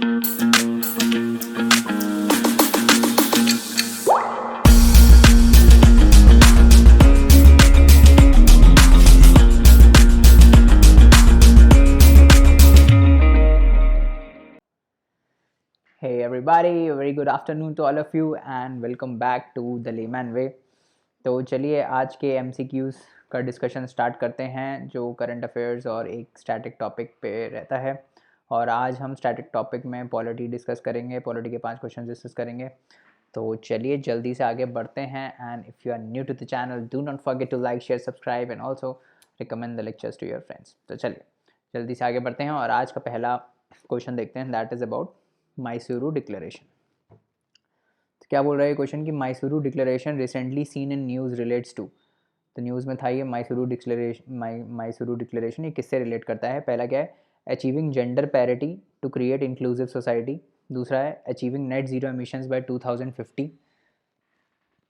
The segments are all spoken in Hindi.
Hey everybody, a very good afternoon to all of you and welcome back to the Layman Way। तो चलिए आज के MCQs का डिस्कशन स्टार्ट करते हैं जो करंट अफेयर्स और एक स्टैटिक टॉपिक पे रहता है। और आज हम स्टैटिक टॉपिक में पॉलिटी डिस्कस करेंगे, पॉलिटी के 5 क्वेश्चन डिस्कस करेंगे। तो चलिए जल्दी से आगे बढ़ते हैं। And if you are new to the channel do not forget to like share subscribe and also recommend the lectures to your friends. तो चलिए जल्दी से आगे बढ़ते हैं और आज का पहला क्वेश्चन देखते हैं। That is about Mysuru declaration. तो क्या बोल रहा है क्वेश्चन कि Mysuru declaration recently seen in news relates to. तो न्यूज़ में था ये मैसूरू डिक्लेरेशन ये किससे रिलेट करता है। पहला क्या है, achieving gender parity to create inclusive society. दूसरा है achieving net zero emissions by 2050।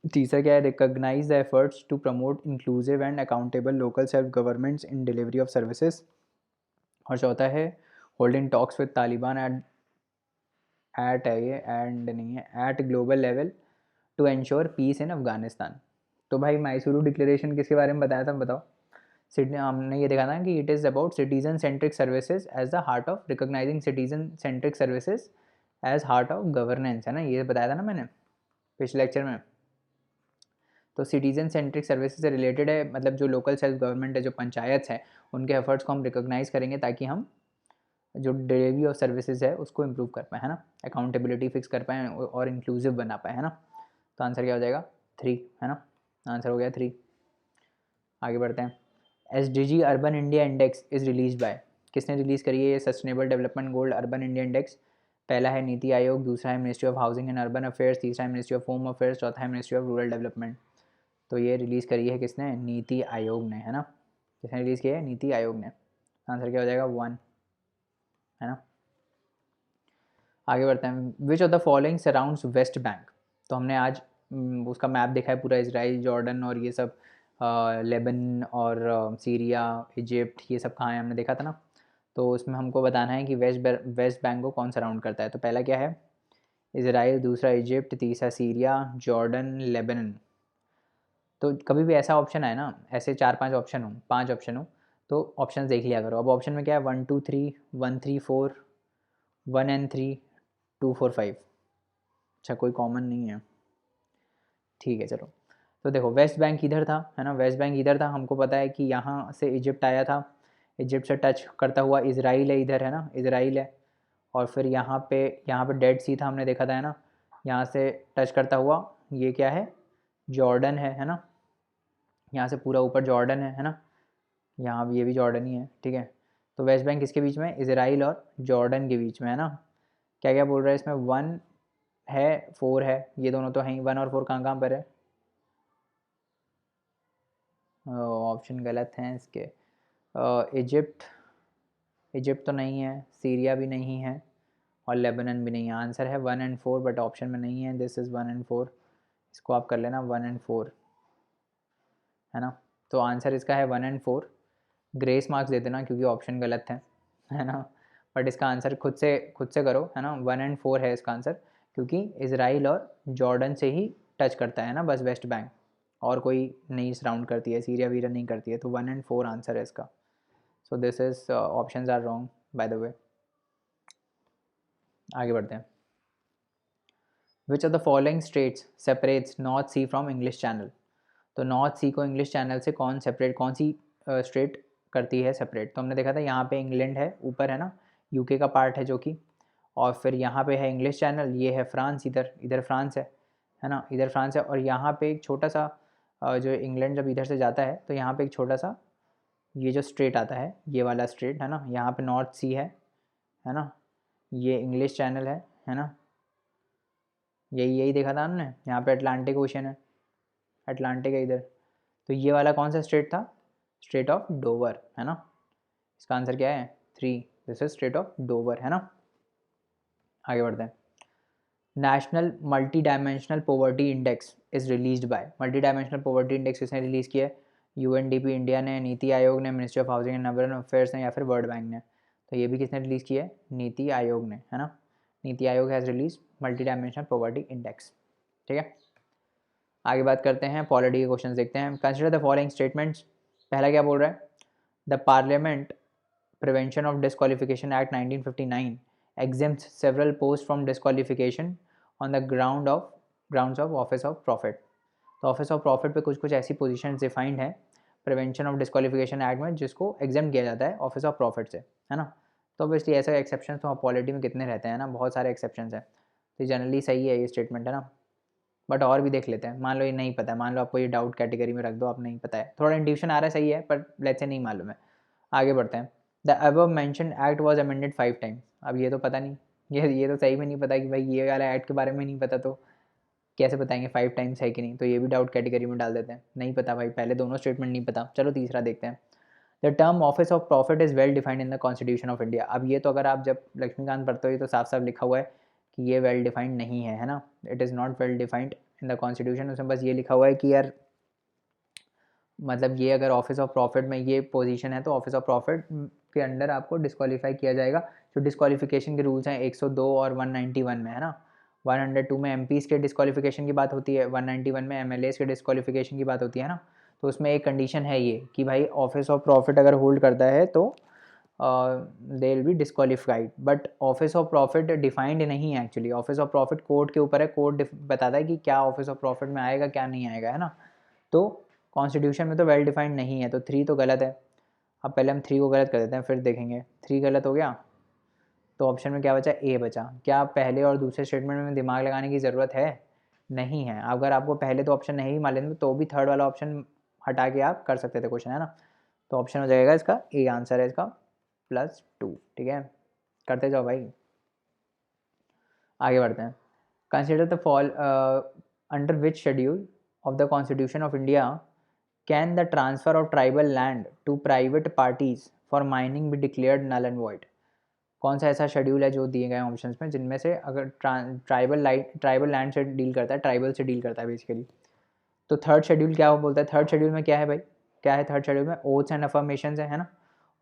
तीसरा क्या है, recognise the efforts to promote inclusive and accountable local self governments in delivery of services. और चौथा है holding talks with Taliban at ये एंड नहीं है at global level to ensure peace in Afghanistan. तो भाई मैसूरू डिक्लेरेशन किसके बारे में बताया था बताओ। हमने ये देखा था कि it is about citizen centric services as the heart of recognizing citizen centric services as heart of governance, है ना, ये बताया था ना मैंने पिछले लेक्चर में। तो सिटीजन सेंट्रिक सर्विसेज से रिलेटेड है, मतलब जो लोकल सेल्फ गवर्नमेंट है, जो पंचायत है, उनके एफर्ट्स को हम रिकॉग्नाइज करेंगे ताकि हम जो डिलीवरी ऑफ सर्विसेज है उसको इम्प्रूव कर पाए, है ना, अकाउंटेबिलिटी फिक्स कर पाएँ और इंक्लूसिव बना पाए, है ना। तो आंसर क्या हो जाएगा 3, है ना, आंसर हो गया 3। आगे बढ़ते हैं। SDG urban India index is release by, किसने रिलीज़ करी है ये sustainable development gold urban India index. पहला है नीति आयोग, दूसरा है ministry of housing and urban affairs, तीसरा है मिनिस्ट्री ऑफ होम अफेयर्स, चौथा है मिनिस्ट्री ऑफ रूरल डेवलपमेंट। तो ये रिलीज़ करी है किसने, नीति आयोग ने, है ना, किसने रिलीज़ किया है, नीति आयोग ने। आंसर क्या हो जाएगा 1, है ना। आगे बढ़ते हैं। Which of the following surrounds West Bank. तो हमने आज उसका मैप देखा है पूरा, इसराइल, जॉर्डन और ये सब, लेबन और सीरिया, इजिप्ट, ये सब कहाँ है हमने देखा था ना। तो उसमें हमको बताना है कि वेस्ट बैंक को कौन सराउंड करता है। तो पहला क्या है, इसराइल, दूसरा इजिप्ट, तीसरा सीरिया, जॉर्डन, लेबनन। तो कभी भी ऐसा ऑप्शन आए ना, ऐसे 4-5 ऑप्शन हो, 5 ऑप्शन हो, तो ऑप्शन देख लिया करो। अब ऑप्शन में क्या है 1 2 3, 1 3 4, 1 एंड 3, 2 4 5। अच्छा कोई कॉमन नहीं है, ठीक है चलो। तो देखो वेस्ट बैंक इधर था, है ना, वेस्ट बैंक इधर था, हमको पता है कि यहाँ से इजिप्ट आया था, इजिप्ट से टच करता हुआ इसराइल है इधर, है ना, इसराइल है। और फिर यहाँ पे डेड सी था, हमने देखा था, है ना, यहाँ से टच करता हुआ ये क्या है, जॉर्डन है ना, यहाँ से पूरा ऊपर जॉर्डन है ना, यहाँ भी ये भी जॉर्डन ही है, ठीक है। तो वेस्ट बैंक किसके बीच में, इसराइल और जॉर्डन के बीच में, है ना। क्या क्या बोल रहा है इसमें, 1 है 4 है, ये दोनों तो हैं ही। 1 और 4 कहाँ कहाँ पर है, ऑप्शन गलत हैं इसके। इजिप्ट, इजिप्ट तो नहीं है, सीरिया भी नहीं है और लेबनन भी नहीं है। आंसर है 1 एंड 4 बट ऑप्शन में नहीं है। दिस इज़ 1 एंड 4, इसको आप कर लेना 1 एंड 4, है ना। तो आंसर इसका है 1 एंड 4। ग्रेस मार्क्स दे देना क्योंकि ऑप्शन गलत है ना। बट इसका आंसर खुद से करो, है ना, 1 एंड 4 है इसका आंसर, क्योंकि इसराइल और जॉर्डन से ही टच करता है ना बस वेस्ट बैंक, और कोई नहीं सराउंड करती है, सीरिया वीरिया नहीं करती है। तो 1 एंड 4 आंसर है इसका। So this is options are wrong by the way. आगे बढ़ते हैं। Which of the following states separates North Sea from English Channel. तो नॉर्थ सी को इंग्लिश चैनल से कौन सी स्टेट करती है सेपरेट। तो हमने देखा था यहाँ पे इंग्लैंड है ऊपर, है ना, यूके का पार्ट है जो कि, और फिर यहाँ पे है इंग्लिश चैनल, ये है फ्रांस, इधर इधर फ्रांस है ना, इधर फ्रांस है। और यहाँ पे एक छोटा सा जो इंग्लैंड जब इधर से जाता है तो यहाँ पे एक छोटा सा ये जो स्ट्रेट आता है, ये वाला स्ट्रेट, है ना, यहाँ पे नॉर्थ सी है ना, ये इंग्लिश चैनल है ना, यही यही देखा था हमने। यहाँ पे अटलांटिक ओशन है, अटलांटिक है इधर। तो ये वाला कौन सा स्ट्रेट था, स्ट्रेट ऑफ डोवर, है ना। इसका आंसर क्या है 3, this is straight of Dover, है ना। आगे बढ़ते हैं। National multi dimensional poverty index is released by. Multi dimensional poverty index किसने रिलीज़ किया है, यूएनडीपी इंडिया ने, नीति आयोग ने, ministry of housing and urban affairs ने, या फिर वर्ल्ड बैंक ने। तो ये भी किसने रिलीज़ किया है, नीति आयोग ने, है ना। NITI Aayog has release multi dimensional poverty index. ठीक है, आगे बात करते हैं, पॉलिटी के क्वेश्चन देखते हैं। Consider the following statements. पहला क्या बोल रहा है, the parliament prevention of disqualification act 1959 exempts several posts from disqualification on the grounds of office of profit. तो ऑफिस ऑफ प्रॉफिट पे कुछ कुछ ऐसी पोजीशंस डिफाइंड है प्रिवेंशन ऑफ डिस्क्वालिफिकेशन एक्ट में जिसको एग्जाम किया जाता है ऑफिस ऑफ प्रॉफिट से, है ना। तो ऑब्वियसली ऐसे एक्सेप्शन तो पॉलिटी में कितने रहते हैं ना, बहुत सारे एक्सेप्शन हैं, तो जनरली सही है ये स्टेटमेंट, है ना। बट और भी देख लेते हैं, मान लो ये नहीं पता है, मान लो आपको ये डाउट कैटेगरी में रख दो, आप नहीं पता है, थोड़ा इंट्यूशन आ रहा है, सही है, पर लेट्स से नहीं मालूम है। आगे बढ़ते हैं। The above mentioned act was amended 5 times. अब ये तो पता नहीं, ये तो सही में नहीं पता कि भाई ये वाला एक्ट के बारे में नहीं पता, तो कैसे बताएंगे 5 टाइम्स है कि नहीं, तो ये भी डाउट कैटेगरी में डाल देते हैं, नहीं पता भाई, पहले दोनों स्टेटमेंट नहीं पता। चलो तीसरा देखते हैं। The term office of profit is well defined in the constitution of India. अब ये तो अगर आप जब लक्ष्मीकांत पढ़ते हो, ये तो साफ साफ लिखा हुआ है कि ये वेल डिफाइंड नहीं है, है ना। It is not well defined in the constitution. उसमें बस ये लिखा हुआ है कि यार मतलब ये अगर ऑफिस ऑफ प्रॉफिट में ये पोजीशन है तो ऑफिस ऑफ प्रॉफिट के अंडर आपको डिस्क्वालीफाई किया जाएगा। जो डिस्क्वालिफिकेशन के रूल्स हैं 102 और 191 में, है ना। 102 में एमपीज़ के डिस्क्वालिफिकेशन की बात होती है, 191 में एमएलएस के डिस्क्वालिफिकेशन की बात होती है ना। तो उसमें एक कंडीशन है ये कि भाई ऑफिस ऑफ प्रॉफिट अगर होल्ड करता है तो they will be disqualified. But office of profit defined नहीं है actually, office of profit court के ऊपर है, कोर्ट बताता है कि क्या ऑफिस ऑफ प्रॉफिट में आएगा क्या नहीं आएगा, है ना। तो कॉन्स्टिट्यूशन में तो वेल डिफाइंड नहीं है, तो 3 तो गलत है। अब पहले हम 3 को गलत कर देते हैं, फिर देखेंगे। 3 गलत हो गया तो ऑप्शन में क्या बचा, ए बचा। क्या पहले और दूसरे स्टेटमेंट में दिमाग लगाने की ज़रूरत है, नहीं है। अगर आपको पहले तो ऑप्शन नहीं मालूम तो भी थर्ड वाला ऑप्शन हटा के आप कर सकते थे क्वेश्चन, है ना। तो ऑप्शन हो जाएगा इसका ए, आंसर है इसका +2। ठीक है, करते जाओ भाई, आगे बढ़ते हैं। Consider the fall under which schedule of the constitution of India can the transfer of tribal land to private parties for mining be declared null and void. कौन सा ऐसा शेड्यूल है जो दिए गए ऑप्शंस में जिनमें से अगर ट्राइबल लैंड से डील करता है, ट्राइबल से डील करता है बेसिकली, तो थर्ड शेड्यूल क्या बोलता है। थर्ड शेड्यूल में क्या है भाई, क्या है थर्ड शेड्यूल में, ओथ्स एंड अफर्मेशंस है ना।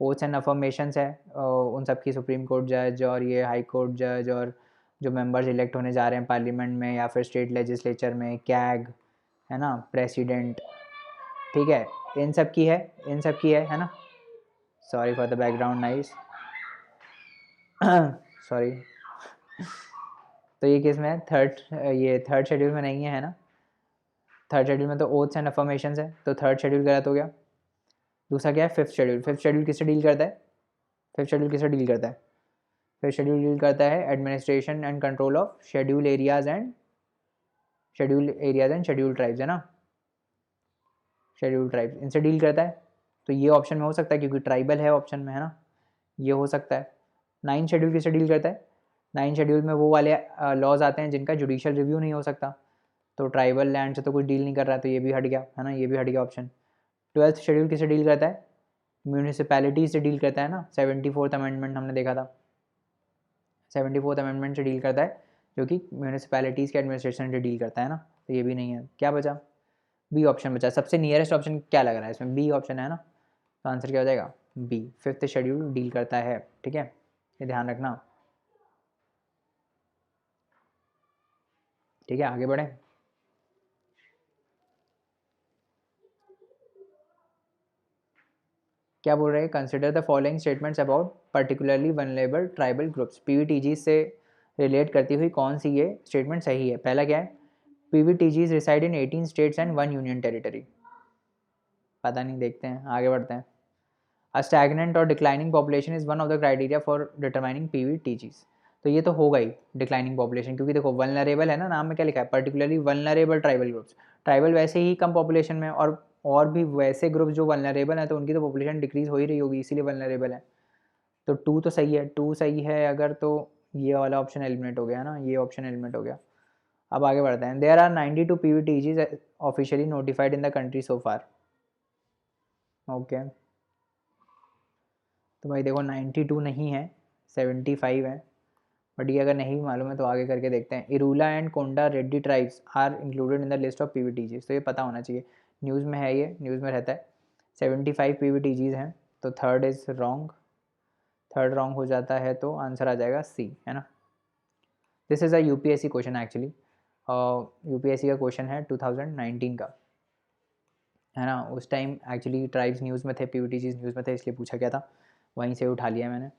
ओथ्स एंड अफर्मेशंस है उन सब की, सुप्रीम कोर्ट जज और ये हाई कोर्ट जज और जो मेंबर्स इलेक्ट होने जा रहे हैं पार्लियामेंट में या फिर स्टेट लेजिस्लेचर में, कैग, है ना, प्रेसिडेंट, ठीक है, इन सब की है, इन सब की है ना। Sorry for the background nice, sorry. तो ये किस में है, ये थर्ड शेड्यूल में नहीं है ना। थर्ड शेड्यूल में तो ओथ्स एंड अफर्मेशंस है, तो थर्ड शेड्यूल गलत हो गया। दूसरा क्या है, फिफ्थ शेड्यूल। फिफ्थ शेड्यूल किससे डील करता है, फिफ्थ शेड्यूल किससे डील करता है, फिफ्थ शेड्यूल डील करता है administration and control of schedule areas and schedule tribes, है ना। शेड्यूल ट्राइब्स इनसे डील करता है, तो ये ऑप्शन में हो सकता है क्योंकि ट्राइबल है ऑप्शन में, है ना, ये हो सकता है। 9 शेड्यूल किससे डील करता है, 9 शेड्यूल में वो वाले लॉज आते हैं जिनका जुडिशियल रिव्यू नहीं हो सकता, तो ट्राइबल लैंड से तो कुछ डील नहीं कर रहा, तो ये भी हट गया, है ना, ये भी हट गया ऑप्शन। 12th शेड्यूल किससे डील करता है, म्यूनिसिपैलिटी से डील करता है ना, 74th अमेंडमेंट हमने देखा था, 74th अमेंडमेंट से डील करता है जो कि म्यूनिसिपैलिटीज़ के एडमिनिस्ट्रेशन से डील करता है ना, तो ये भी नहीं है। क्या बचा, बी ऑप्शन बचा। सबसे नियरेस्ट ऑप्शन क्या लग रहा है इसमें, बी ऑप्शन है ना, तो आंसर क्या हो जाएगा, बी, फिफ्थ शेड्यूल डील करता है। ठीक है, ये ध्यान रखना। ठीक है, आगे बढ़े। क्या बोल रहे हैं, consider the following statements about particularly vulnerable tribal groups. PVTG से रिलेट करती हुई कौन सी ये स्टेटमेंट सही है। पहला क्या है, PVTGs reside in 18 states and 1 union territory. पता नहीं, देखते हैं, आगे बढ़ते हैं। अ स्टैगनेंट और declining population is one of the criteria for determining PVTGs. तो ये तो होगा ही डिक्लाइनिंग पॉपुलेशन, क्योंकि देखो वनरेबल है ना, नाम में क्या लिखा है, particularly vulnerable tribal groups. Tribal वैसे ही कम पॉपुलेशन में, और भी वैसे ग्रुप जो वनरेबल हैं तो उनकी तो पॉपुलेशन डिक्रीज हो ही रही होगी, इसीलिए वनरेबल है। तो 2 तो सही है, 2 सही है अगर, तो ये वाला ऑप्शन एलिमिनेट हो गया ना, ये ऑप्शन एलिमिनेट हो गया। अब आगे बढ़ते हैं। There are 92 PVTGs officially notified in the country so far. Okay, तो भाई देखो 92 नहीं है, 75 है। बट ये अगर नहीं मालूम है तो आगे करके देखते हैं। Irula and Konda Reddi tribes are included in the list of PVTGs. तो ये पता होना चाहिए, न्यूज़ में है, ये न्यूज़ में रहता है। 75 पीवीटीजीज हैं, तो third is wrong, third wrong हो जाता है, तो आंसर आ जाएगा सी, है ना। This is a UPSC question actually, UPSC का क्वेश्चन है 2019 का, है ना। उस टाइम एक्चुअली ट्राइब्स न्यूज़ में थे, पीवीटीजीज न्यूज़ में थे, इसलिए पूछा गया था, वहीं से उठा लिया मैंने।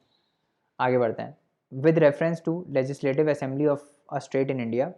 आगे बढ़ते हैं। With reference to legislative assembly of a state in India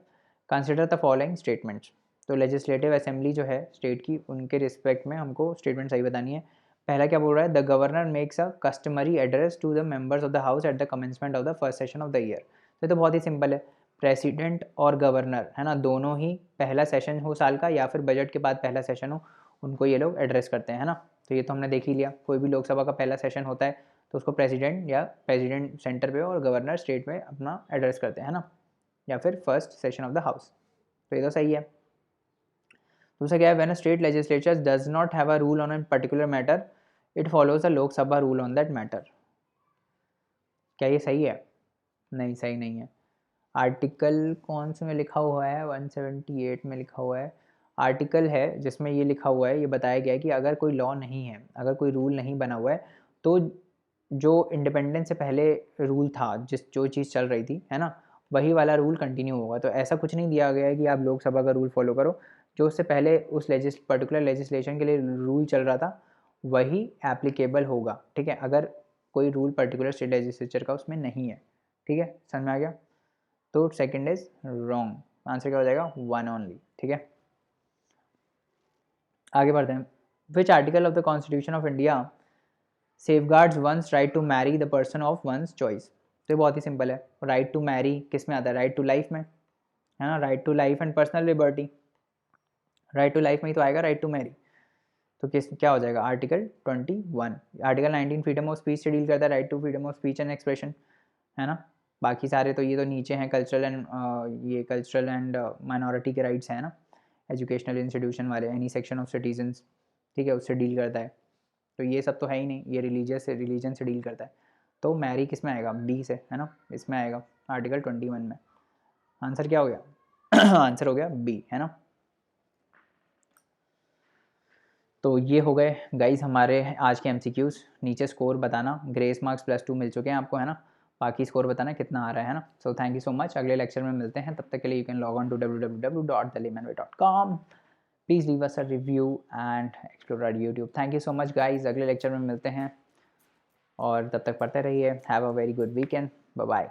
consider the following statements. तो लेजिस्लेटिव असेंबली जो है स्टेट की, उनके रिस्पेक्ट में हमको स्टेटमेंट सही बतानी है। पहला क्या बोल रहा है, the governor makes a customary address to the members of the house at the commencement of the first session of the year. तो बहुत ही सिंपल है, प्रेसिडेंट और गवर्नर, है ना, दोनों ही पहला सेशन हो साल का या फिर बजट के बाद पहला सेशन हो, उनको ये लोग एड्रेस करते हैं, है ना। तो ये तो हमने देख ही लिया, कोई भी लोकसभा का पहला सेशन होता है तो उसको प्रेसिडेंट या प्रेसिडेंट सेंटर पे और गवर्नर स्टेट में अपना एड्रेस करते हैं, है ना, या फिर first session of the house. तो ये तो सही है। दूसरा क्या है, when a state legislature does not have a rule on a particular matter it follows a Lok Sabha rule on that matter. क्या ये सही है? नहीं, सही नहीं है। आर्टिकल कौन से में लिखा हुआ है, 178 में लिखा हुआ है, आर्टिकल है जिसमें ये लिखा हुआ है, ये बताया गया है कि अगर कोई लॉ नहीं है, अगर कोई रूल नहीं बना हुआ है, तो जो इंडिपेंडेंस से पहले रूल था, जो चीज़ चल रही थी, है ना, वही वाला रूल कंटिन्यू होगा। तो ऐसा कुछ नहीं दिया गया है कि आप लोकसभा का रूल फॉलो करो, जो उससे पहले उस पर्टिकुलर लेजिस्लेशन के लिए रूल चल रहा था वही एप्लीकेबल होगा, ठीक है, अगर कोई रूल पर्टिकुलर स्टेट लेजिस्लेचर का उसमें नहीं है। ठीक है, समझ में आ गया। तो सेकंड इज रॉन्ग, आंसर क्या हो जाएगा, 1 ओनली। ठीक है, आगे बढ़ते हैं। Which article of the constitution of India safeguards one's right to marry the person of one's choice. तो ये बहुत ही सिंपल है, राइट टू मैरी किस में आता है, राइट टू लाइफ में, है ना, right to life and personal liberty, right to life में ही तो आएगा राइट टू मैरी। तो किस क्या हो जाएगा, article 21। Article 19 freedom of speech से डील करता है, right to freedom of speech and expression, है ना। बाकी सारे तो ये तो नीचे हैं, कल्चरल एंड ये कल्चरल एंड माइनॉरिटी के राइट्स हैं ना, एजुकेशनल इंस्टीट्यूशन वाले, एनी सेक्शन ऑफ सिटीजन्स, ठीक है, उससे डील करता है। तो ये सब तो है ही नहीं, ये रिलीजन से डील करता है। तो मैरी किस में आएगा, बी से, है ना, इसमें आएगा आर्टिकल 21 में। आंसर क्या हो गया आंसर हो गया बी, है ना। तो ये हो गए गाइज हमारे आज के एमसीक्यूज़। नीचे स्कोर बताना, ग्रेस मार्क्स +2 मिल चुके हैं आपको, है ना, बाकी स्कोर बताना कितना आ रहा है ना। So thank you so much, अगले लेक्चर में मिलते हैं, तब तक के लिए you can log on to www.thelaymanway.com। Please leave us a review and explore our YouTube. Thank you so much guys, अगले लेक्चर में मिलते हैं और तब तक पढ़ते रहिए। Have a very good weekend, bye bye.